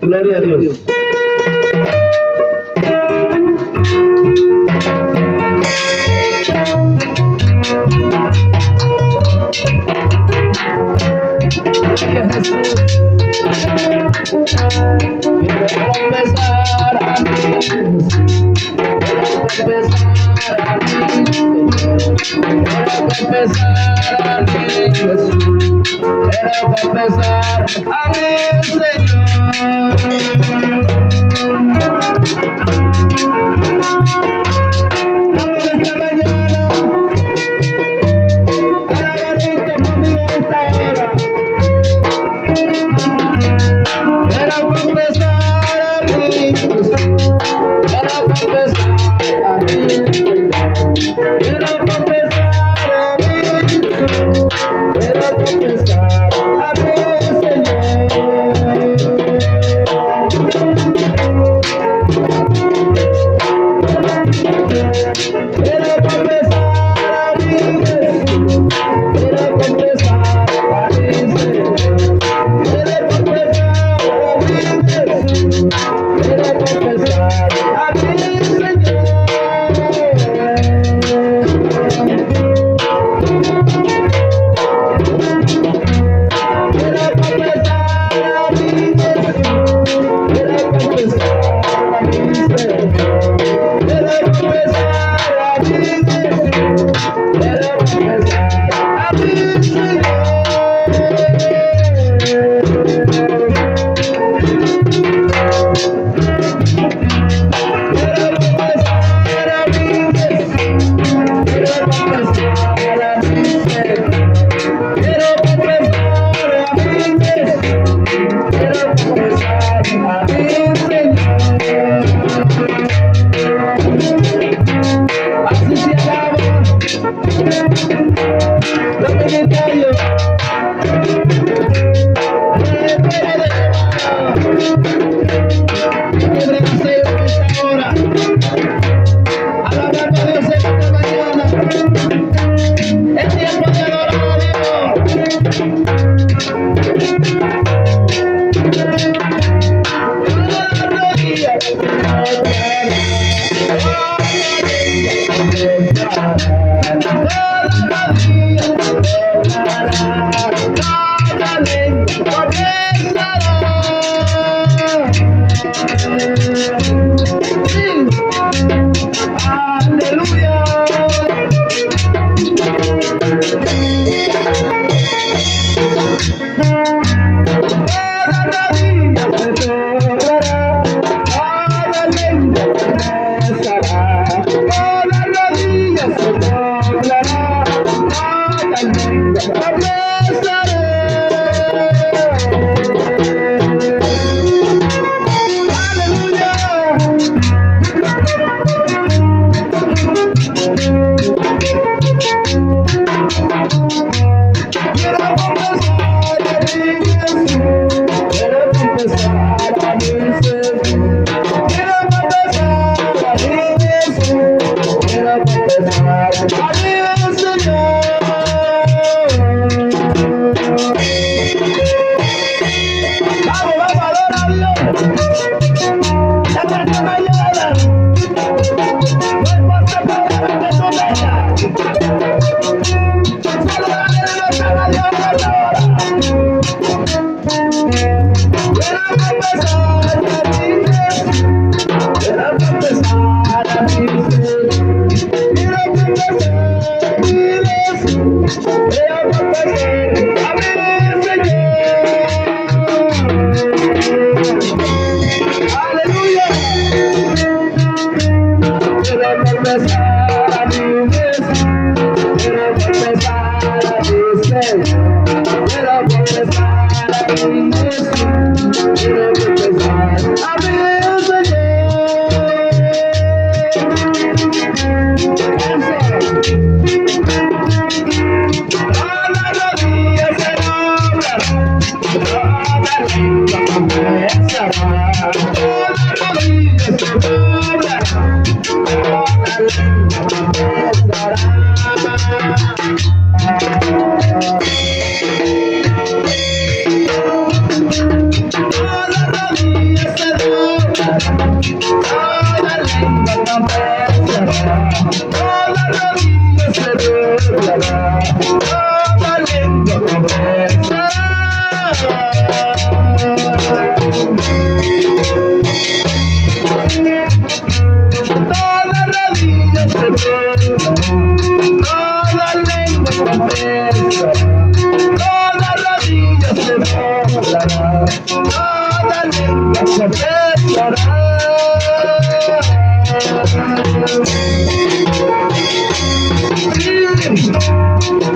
Gloria a Dios. Gloria a Jesús. Quiero confesar a mí, quiero confesar a mí, quiero confesar a mí, Jesús. Quiero confesar a mi Señor. Esta mañana, alabarito conmigo esta hora. Quiero confesar a mí, quiero confesar a mí, quiero confesar a mí, quiero confesar a mi Señor. Quiero confesar a mí, Jesús, quiero confesar a mi Señor. Quiero confesar a mí, Jesús, quiero confesar a mi Señor. Quiero confesar a mí, Jesús, quiero confesar a mi Señor. Quiero confesar a mí, Jesús, quiero confesar a mi Señor. Quiero confesar a mí, Jesús, quiero confesar a mi Señor. Quiero confesar a mí, Jesús, quiero confesar a mi Señor. Así se alaba, dominicario, el pueblo de Jehová. Tiene deseo en esta hora, alabando a Dios en esta mañana. Es tiempo de adorar a Dios. Todas las rodillas se doblarán. Toda lengua confesará. Sí. Aleluya. Toda rodilla se doblará, toda lengua confesará. Toda rodilla se doblará, toda lengua confesará. Aleluya. Quiero confesar a mi Jesús, quiero confesar a mi Señor. Quiero confesar a mi Jesús, quiero confesar a mi Señor. Vamos a adorar a Dios. Esta mañana, no importa para lo que tú vengas. Solo dale a Dios ahora. Quiero confesar a mi Jesús, quiero confesar a mi Jesús, quiero confesar a mi Jesús, quiero confesar a mi Señor. Aleluya. Quiero confesar a mi Jesús, quiero confesar a mi Señor. Quiero confesar a mi Jesús, quiero confesar a mi Señor. Toda rodilla se doblará,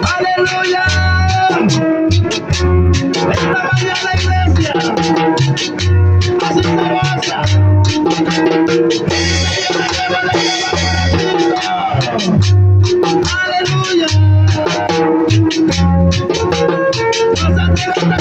Aleluya. Esta mañana, iglesia, así se basa. Aleluya. Pásate esta